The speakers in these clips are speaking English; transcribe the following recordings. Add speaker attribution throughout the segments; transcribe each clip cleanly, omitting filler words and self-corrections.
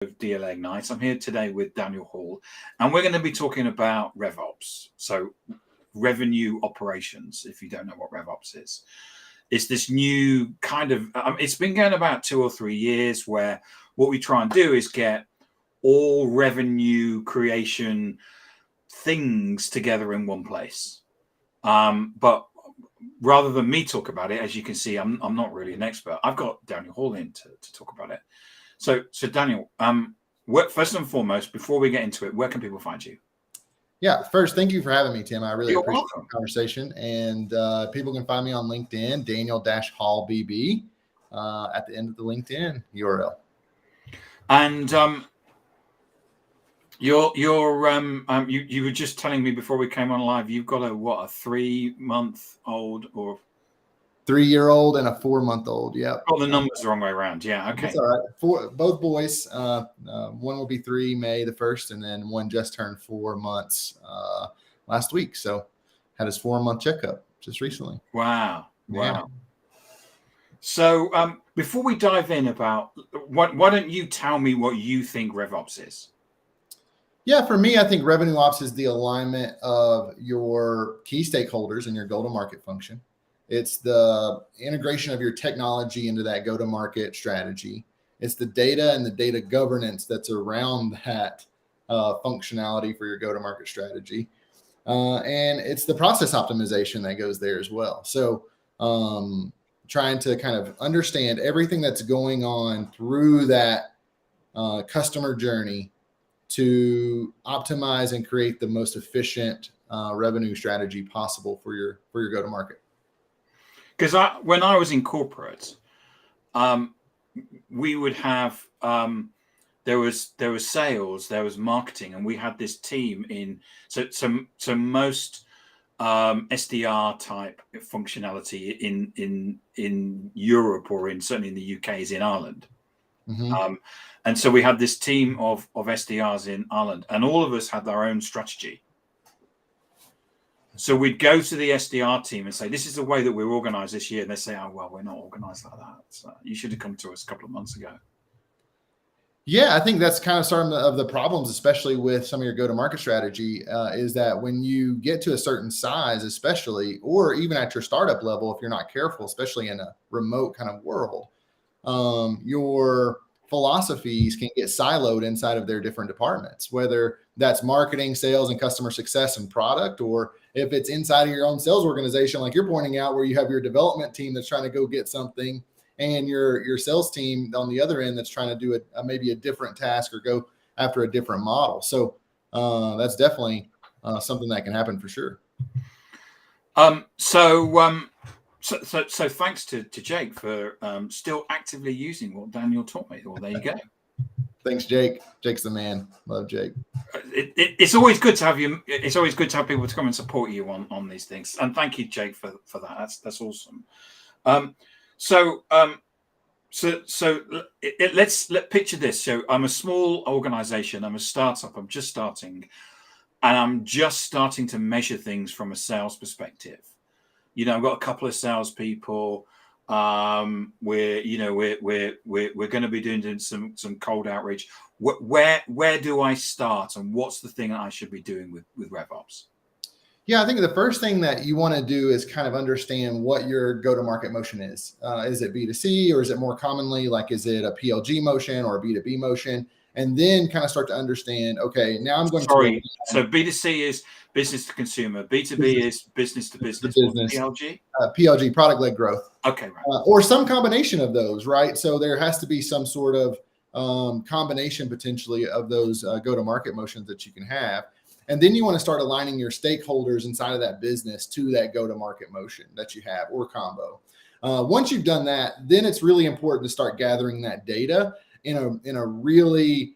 Speaker 1: DLA Ignite. I'm here today with Daniel Hall, and we're going to be talking about Rev-Ops. So revenue operations, if you don't know what Rev-Ops is. It's this new kind of, it's been going about 2 or 3 years, where what we try and do is get all revenue creation things together in one place. But rather than me talk about it, as you can see, I'm not really an expert. I've got Daniel Hall in to talk about it. So Daniel, first and foremost, before we get into it, where can people find you?
Speaker 2: Yeah, first, thank you for having me, Tim. I really
Speaker 1: You're
Speaker 2: appreciate
Speaker 1: welcome.
Speaker 2: the conversation. And people can find me on LinkedIn, Daniel-Hall BB, at the end of the LinkedIn URL.
Speaker 1: And you were just telling me before we came on live, you've got a 3-month-old or
Speaker 2: 3-year-old and a 4-month-old. Yep.
Speaker 1: Oh, the numbers the wrong way around. Yeah. Okay.
Speaker 2: That's all right. Both boys. One will be 3 May the 1st, and then one just turned 4 months last week. So had his 4-month checkup just recently.
Speaker 1: Wow. So before we dive in about why don't you tell me what you think Rev-Ops is?
Speaker 2: Yeah, for me, I think revenue ops is the alignment of your key stakeholders in your go-to-market function. It's the integration of your technology into that go-to-market strategy. It's the data and the data governance that's around that functionality for your go-to-market strategy. And it's the process optimization that goes there as well. So trying to kind of understand everything that's going on through that customer journey to optimize and create the most efficient revenue strategy possible for your go-to-market.
Speaker 1: Because when I was in corporate, we would have there was sales, there was marketing, and we had this team in so most SDR type functionality in Europe or certainly in the UK is in Ireland. Mm-hmm. And so we had this team of SDRs in Ireland, and all of us had our own strategy. So we'd go to the SDR team and say, this is the way that we're organized this year. And they say, oh, well, we're not organized like that. So you should have come to us a couple of months ago.
Speaker 2: Yeah, I think that's kind of some of the problems, especially with some of your go-to-market strategy, is that when you get to a certain size, especially, or even at your startup level, if you're not careful, especially in a remote kind of world, your philosophies can get siloed inside of their different departments, whether that's marketing, sales, and customer success and product, or if it's inside of your own sales organization, like you're pointing out, where you have your development team that's trying to go get something and your sales team on the other end that's trying to do maybe a different task or go after a different model. So that's definitely something that can happen for sure.
Speaker 1: So thanks to Jake for still actively using what Daniel taught me. Well, there you go.
Speaker 2: Thanks, Jake. Jake's the man. Love Jake.
Speaker 1: It's always good to have you. It's always good to have people to come and support you on these things. And thank you, Jake, for that. That's awesome. Let's picture this. So I'm a small organization. I'm a startup. I'm just starting, and I'm just starting to measure things from a sales perspective. I've got a couple of salespeople. We're going to be doing some cold outreach. Where do I start, and what's the thing that I should be doing with Rev-Ops?
Speaker 2: Yeah, I think the first thing that you want to do is kind of understand what your go-to-market motion is. Is it B2C, or is it more commonly is it a PLG motion or a B2B motion? And then kind of start to understand, okay, now I'm going to.
Speaker 1: So B2C is business to consumer. B2B is business to business. PLG?
Speaker 2: PLG, product-led growth.
Speaker 1: Okay, right.
Speaker 2: Or some combination of those, right? So there has to be some sort of combination potentially of those go-to-market motions that you can have. And then you want to start aligning your stakeholders inside of that business to that go-to-market motion that you have, or combo. Once you've done that, then it's really important to start gathering that data in a really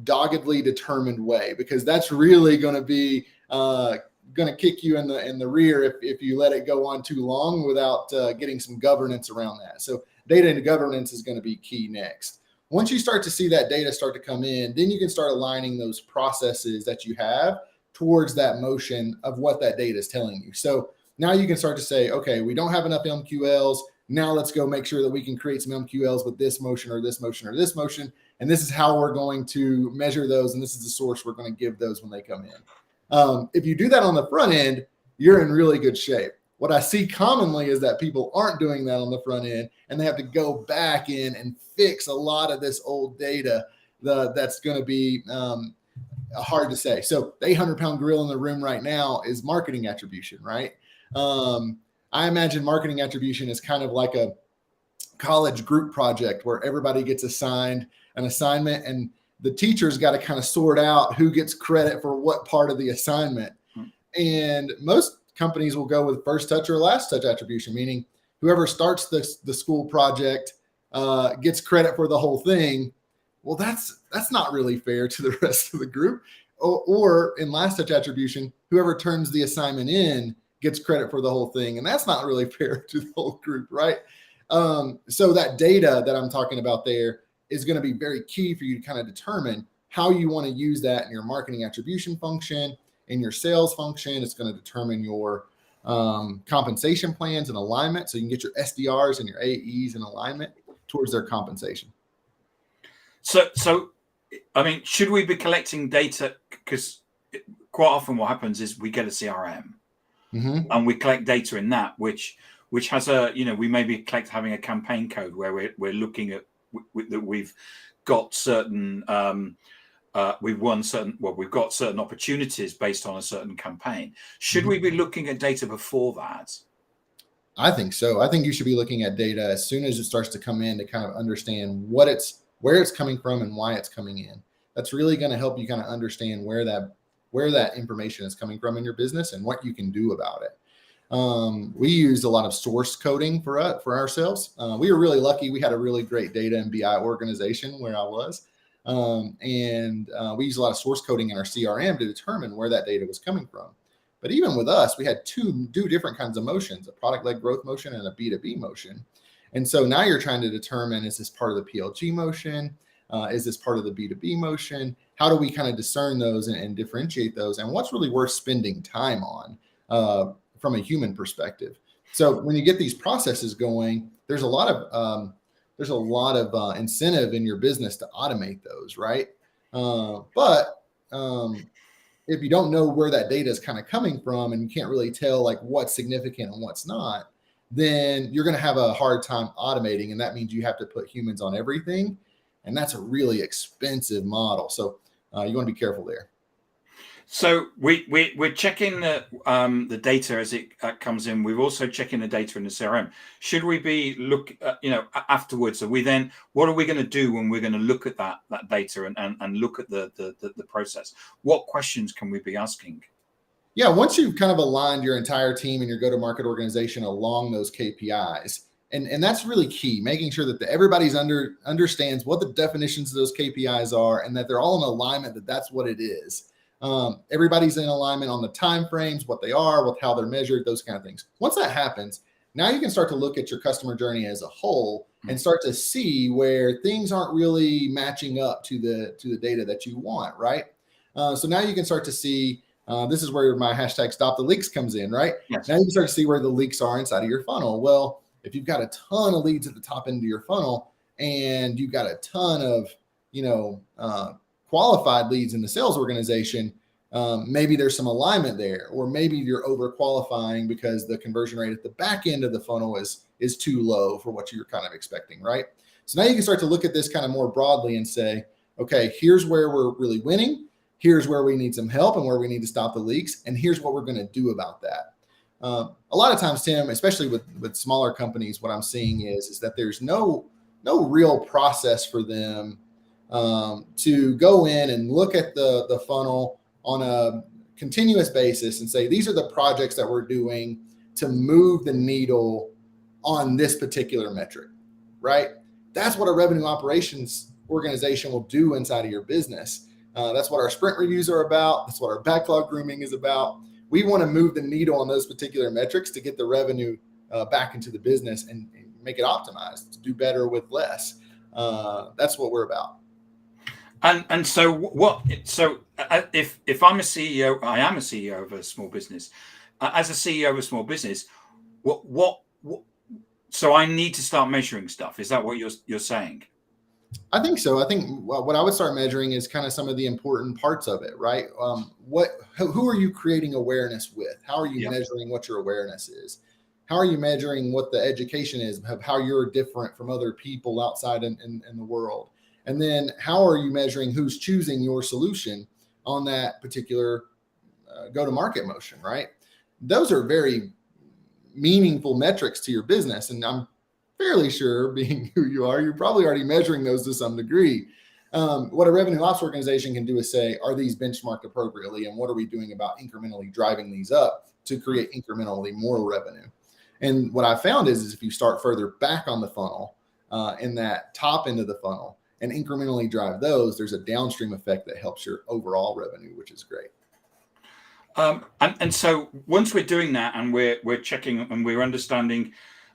Speaker 2: doggedly determined way, because that's really going to be going to kick you in the rear if you let it go on too long without getting some governance around that. So data and governance is going to be key next. Once you start to see that data start to come in, then you can start aligning those processes that you have towards that motion of what that data is telling you. So now you can start to say, okay, we don't have enough MQLs. Now let's go make sure that we can create some MQLs with this motion or this motion or this motion. And this is how we're going to measure those. And this is the source we're going to give those when they come in. If you do that on the front end, you're in really good shape. What I see commonly is that people aren't doing that on the front end, and they have to go back in and fix a lot of this old data that's going to be hard to say. So the 800-pound gorilla in the room right now is marketing attribution, right? I imagine marketing attribution is kind of like a college group project where everybody gets assigned an assignment, and the teacher's got to kind of sort out who gets credit for what part of the assignment. And most companies will go with first touch or last touch attribution, meaning whoever starts the school project gets credit for the whole thing. Well, that's not really fair to the rest of the group. Or in last touch attribution, whoever turns the assignment in gets credit for the whole thing. And that's not really fair to the whole group, right? So that data that I'm talking about there is going to be very key for you to kind of determine how you want to use that in your marketing attribution function, in your sales function. It's going to determine your compensation plans and alignment. So you can get your SDRs and your AEs in alignment towards their compensation.
Speaker 1: So, I mean, should we be collecting data? Because quite often what happens is we get a CRM and we collect data in that, which has we may be having a campaign code where we're looking at that we've got certain, we've got certain opportunities based on a certain campaign. Should we be looking at data before that?
Speaker 2: I think so. I think you should be looking at data as soon as it starts to come in to kind of understand where it's coming from and why it's coming in. That's really going to help you kind of understand where that information is coming from in your business and what you can do about it. We used a lot of source coding for ourselves. We were really lucky. We had a really great data and BI organization where I was. And we used a lot of source coding in our CRM to determine where that data was coming from. But even with us, we had two different kinds of motions, a product-led growth motion and a B2B motion. And so now you're trying to determine, is this part of the PLG motion? Is this part of the B2B motion? How do we kind of discern those and differentiate those? And what's really worth spending time on from a human perspective? So when you get these processes going, there's a lot of incentive in your business to automate those, right? But if you don't know where that data is kind of coming from and you can't really tell like what's significant and what's not, then you're going to have a hard time automating. And that means you have to put humans on everything. And that's a really expensive model. So you want to be careful there. So
Speaker 1: we're checking the data as it comes in. We're also checking the data in the CRM. Should we be afterwards? What are we going to do when we're going to look at that data and look at the process? What questions can we be asking?
Speaker 2: Yeah, once you've kind of aligned your entire team and your go-to-market organization along those KPIs, and that's really key, making sure that everybody's understands what the definitions of those KPIs are and that they're all in alignment, that's what it is. Everybody's in alignment on the time frames, what they are, with how they're measured, those kind of things. Once that happens, now you can start to look at your customer journey as a whole and start to see where things aren't really matching up to the data that you want, right? So now you can start to see, this is where my hashtag stop the leaks comes in, right?
Speaker 1: Yes.
Speaker 2: Now you can start to see where the leaks are inside of your funnel. Well, if you've got a ton of leads at the top end of your funnel and you've got a ton of, qualified leads in the sales organization, maybe there's some alignment there, or maybe you're overqualifying because the conversion rate at the back end of the funnel is too low for what you're kind of expecting, right? So now you can start to look at this kind of more broadly and say, okay, here's where we're really winning. Here's where we need some help and where we need to stop the leaks. And here's what we're going to do about that. A lot of times, Tim, especially with smaller companies, what I'm seeing is that there's no real process for them to go in and look at the funnel on a continuous basis and say, these are the projects that we're doing to move the needle on this particular metric, right? That's what a revenue operations organization will do inside of your business. That's what our sprint reviews are about. That's what our backlog grooming is about. We want to move the needle on those particular metrics to get the revenue back into the business and make it optimized, to do better with less. That's what we're about.
Speaker 1: And so what? So if I'm a CEO, I am a CEO of a small business. As a CEO of a small business, what? So I need to start measuring stuff. Is that what you're saying?
Speaker 2: I think so. I think what I would start measuring is kind of some of the important parts of it, right? Who are you creating awareness with? How are you
Speaker 1: Yeah.
Speaker 2: measuring what your awareness is? How are you measuring what the education is of how you're different from other people outside in the world? And then how are you measuring who's choosing your solution on that particular go-to-market motion, right? Those are very meaningful metrics to your business. And I'm fairly sure, being who you are, you're probably already measuring those to some degree. What a revenue ops organization can do is say, are these benchmarked appropriately? And what are we doing about incrementally driving these up to create incrementally more revenue? And what I found is if you start further back on the funnel, in that top end of the funnel, and incrementally drive those, there's a downstream effect that helps your overall revenue, which is great.
Speaker 1: And so once we're doing that and we're checking and we're understanding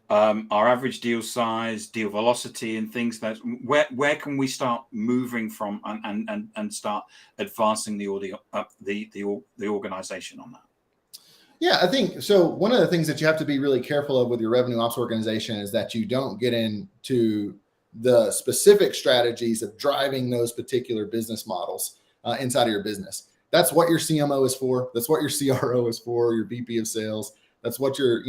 Speaker 1: our average deal size, deal velocity, and things, that where can we start moving from and start advancing the organization on that?
Speaker 2: Yeah, I think so. One of the things that you have to be really careful of with your revenue ops organization is that you don't get into the specific strategies of driving those particular business models inside of your business. That's what your CMO is for. That's what your CRO is for, your VP of sales. That's what your,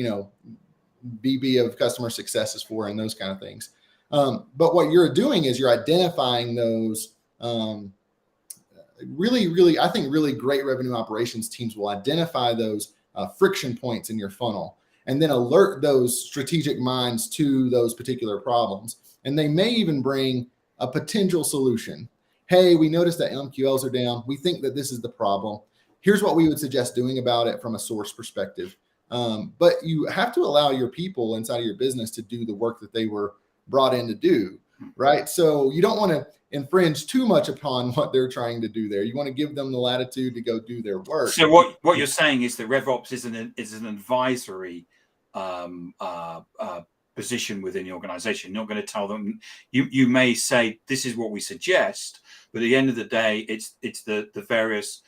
Speaker 2: VP of customer success is for, and those kind of things. But what you're doing is you're identifying those really, I think really great revenue operations teams will identify those friction points in your funnel and then alert those strategic minds to those particular problems. And they may even bring a potential solution. Hey, we noticed that MQLs are down. We think that this is the problem. Here's what we would suggest doing about it from a source perspective. But you have to allow your people inside of your business to do the work that they were brought in to do, right? So you don't want to infringe too much upon what they're trying to do there. You want to give them the latitude to go do their work.
Speaker 1: So what you're saying is that Rev-Ops is an advisory position within the organization. You're not going to tell them. You may say this is what we suggest, but at the end of the day, it's the various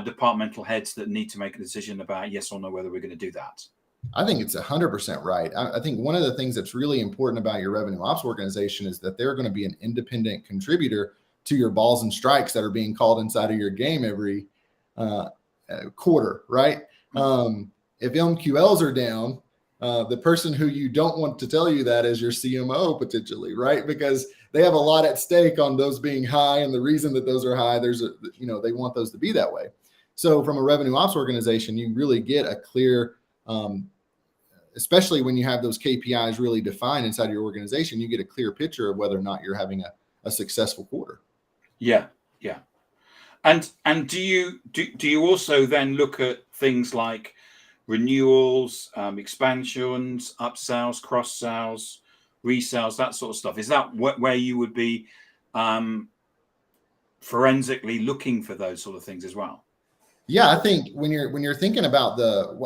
Speaker 1: departmental heads that need to make a decision about yes or no whether we're going to do that.
Speaker 2: I think it's 100% right. I think one of the things that's really important about your revenue ops organization is that they're going to be an independent contributor to your balls and strikes that are being called inside of your game every quarter, right? If MQLs are down, the person who you don't want to tell you that is your CMO potentially, right? Because they have a lot at stake on those being high, and the reason that those are high, they want those to be that way. So from a revenue ops organization, you really get a clear, especially when you have those KPIs really defined inside of your organization, you get a clear picture of whether or not you're having a successful quarter.
Speaker 1: Yeah. And do you also then look at things like renewals, expansions, upsells, cross sales, resales, that sort of stuff? Is that where you would be forensically looking for those sort of things as well?
Speaker 2: Yeah, I think when you're thinking about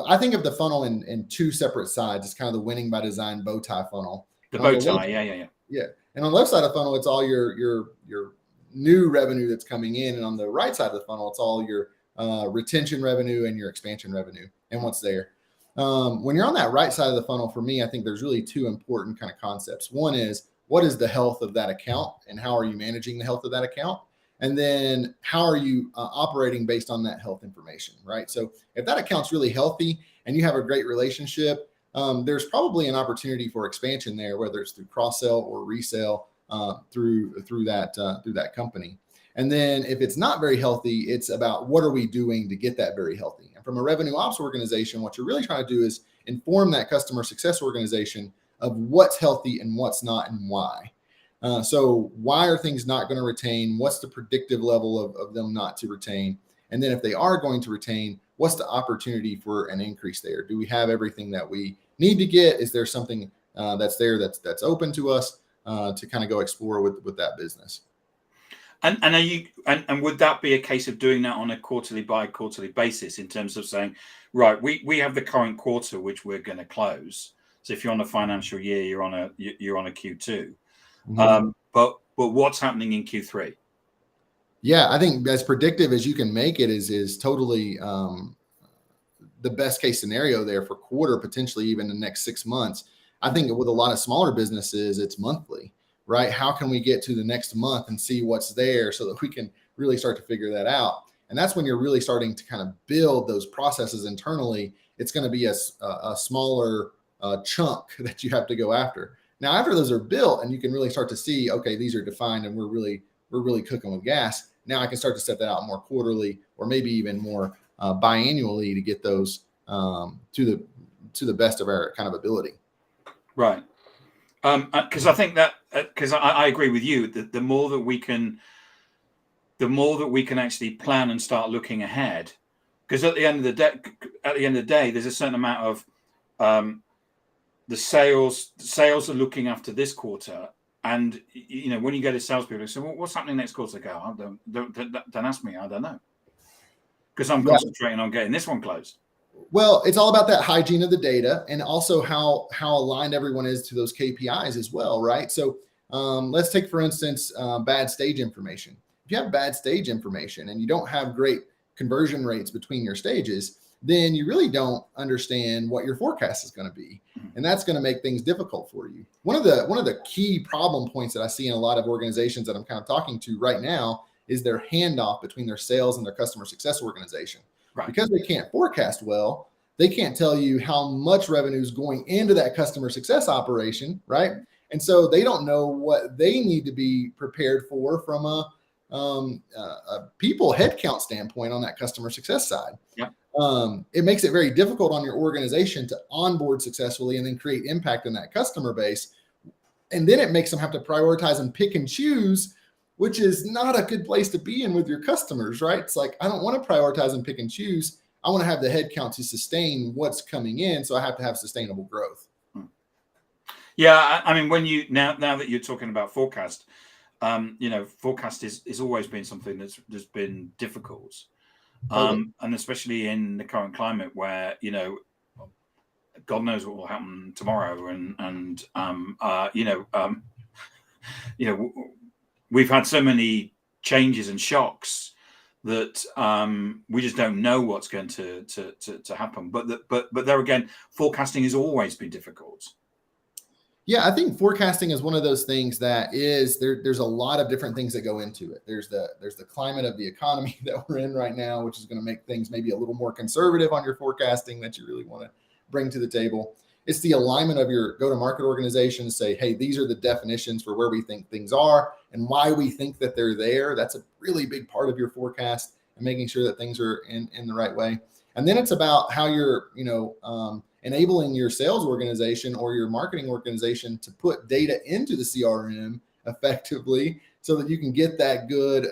Speaker 2: I think of the funnel in two separate sides. It's kind of the winning by design bow tie funnel.
Speaker 1: The bow tie, yeah.
Speaker 2: And on the left side of the funnel, it's all your new revenue that's coming in, and on the right side of the funnel, it's all your retention revenue and your expansion revenue and what's there. When you're on that right side of the funnel, for me, I think there's really two important kind of concepts. One is, what is the health of that account, and how are you managing the health of that account? And then how are you operating based on that health information, right? So if that account's really healthy and you have a great relationship, there's probably an opportunity for expansion there, whether it's through cross-sell or resale through that company. And then if it's not very healthy, it's about what are we doing to get that very healthy. And from a revenue ops organization, what you're really trying to do is inform that customer success organization of what's healthy and what's not and why. So why are things not going to retain? What's the predictive level of them not to retain? And then if they are going to retain, what's the opportunity for an increase there? Do we have everything that we need to get? Is there something that's there that's open to us to kind of go explore with that business?
Speaker 1: And are you and would that be a case of doing that on a quarterly by quarterly basis in terms of saying, right, we have the current quarter which we're going to close. So if you're on a financial year, you're on a Q2. Mm-hmm. But what's happening in Q3?
Speaker 2: Yeah, I think as predictive as you can make it is totally the best case scenario there for quarter, potentially even the next 6 months. I think with a lot of smaller businesses, it's monthly, right? How can we get to the next month and see what's there so that we can really start to figure that out? And that's when you're really starting to kind of build those processes internally. It's going to be a smaller chunk that you have to go after. Now, after those are built and you can really start to see, okay, these are defined and we're really cooking with gas. Now I can start to set that out more quarterly or maybe even more biannually to get those to the best of our kind of ability.
Speaker 1: Right. Because I think that because I agree with you that the more that we can actually plan and start looking ahead, because at the end of the day, there's a certain amount of the sales are looking after this quarter. And when you go to salespeople, they say, "Well, what's happening next quarter?" I go, don't ask me. I don't know, because I'm concentrating on getting this one closed.
Speaker 2: Well, it's all about that hygiene of the data and also how aligned everyone is to those KPIs as well, right? So let's take, for instance, bad stage information. If you have bad stage information and you don't have great conversion rates between your stages, then you really don't understand what your forecast is going to be. And that's going to make things difficult for you. One of the key problem points that I see in a lot of organizations that I'm kind of talking to right now is their handoff between their sales and their customer success organization. Right. Because they can't forecast well, they can't tell you how much revenue is going into that customer success operation, right? And so they don't know what they need to be prepared for from a people headcount standpoint on that customer success side.
Speaker 1: Yeah.
Speaker 2: It makes it very difficult on your organization to onboard successfully and then create impact in that customer base. And then it makes them have to prioritize and pick and choose, which is not a good place to be in with your customers, right? It's like, I don't want to prioritize and pick and choose. I want to have the headcount to sustain what's coming in. So I have to have sustainable growth.
Speaker 1: Yeah. I mean, when now that you're talking about forecast, forecast is always been something that's been difficult. And especially in the current climate where, God knows what will happen tomorrow. We've had so many changes and shocks that we just don't know what's going to happen. But there again, forecasting has always been difficult.
Speaker 2: Yeah, I think forecasting is one of those things that is there's a lot of different things that go into it. There's the climate of the economy that we're in right now, which is going to make things maybe a little more conservative on your forecasting that you really want to bring to the table. It's the alignment of your go-to-market organization to say, hey, these are the definitions for where we think things are and why we think that they're there. That's a really big part of your forecast and making sure that things are in the right way. And then it's about how you're, enabling your sales organization or your marketing organization to put data into the CRM effectively so that you can get that good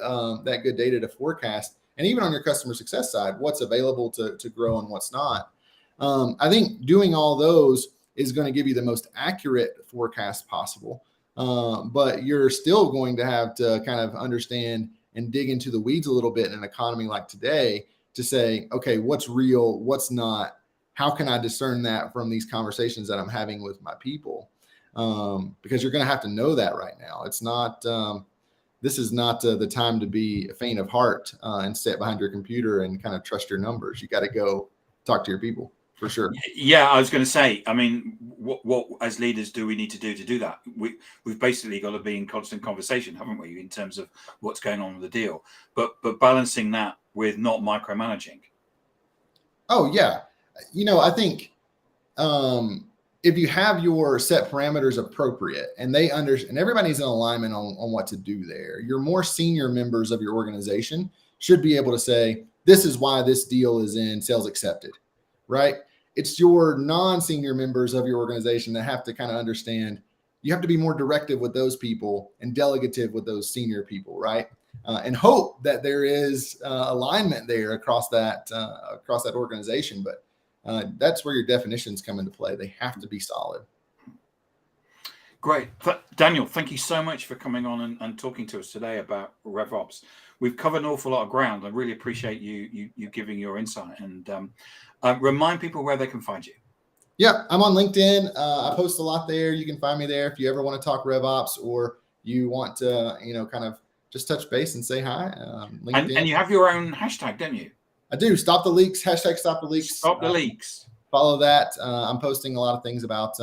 Speaker 2: data to forecast. And even on your customer success side, what's available to grow and what's not. I think doing all those is going to give you the most accurate forecast possible. But you're still going to have to kind of understand and dig into the weeds a little bit in an economy like today to say, okay, what's real, what's not? How can I discern that from these conversations that I'm having with my people? Because you're going to have to know that right now. It's not, this is not the time to be faint of heart and sit behind your computer and kind of trust your numbers. You got to go talk to your people for sure.
Speaker 1: Yeah, I was going to say, I mean, what as leaders do we need to do that? We've basically got to be in constant conversation, haven't we, in terms of what's going on with the deal, but balancing that with not micromanaging.
Speaker 2: Oh yeah. I think if you have your set parameters appropriate and they understand, and everybody's in alignment on what to do there, your more senior members of your organization should be able to say, this is why this deal is in sales accepted, right? It's your non-senior members of your organization that have to kind of understand, you have to be more directive with those people and delegative with those senior people, right? And hope that there is alignment there across that organization. But that's where your definitions come into play. They have to be solid.
Speaker 1: Great. Daniel, thank you so much for coming on and talking to us today about Rev-Ops. We've covered an awful lot of ground. I really appreciate you giving your insight and remind people where they can find you.
Speaker 2: Yeah, I'm on LinkedIn. I post a lot there. You can find me there if you ever want to talk Rev-Ops or you want to, kind of just touch base and say hi. LinkedIn.
Speaker 1: And you have your own hashtag, don't you?
Speaker 2: I do. Stop the leaks. Hashtag stop the leaks.
Speaker 1: Stop the leaks.
Speaker 2: follow that. I'm posting a lot of things about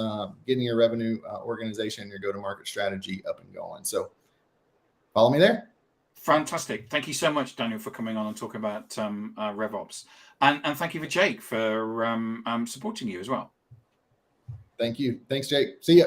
Speaker 2: getting your revenue organization, your go-to-market strategy up and going. So follow me there.
Speaker 1: Fantastic. Thank you so much, Daniel, for coming on and talking about Rev-Ops. And thank you for Jake for supporting you as well.
Speaker 2: Thank you. Thanks, Jake. See ya.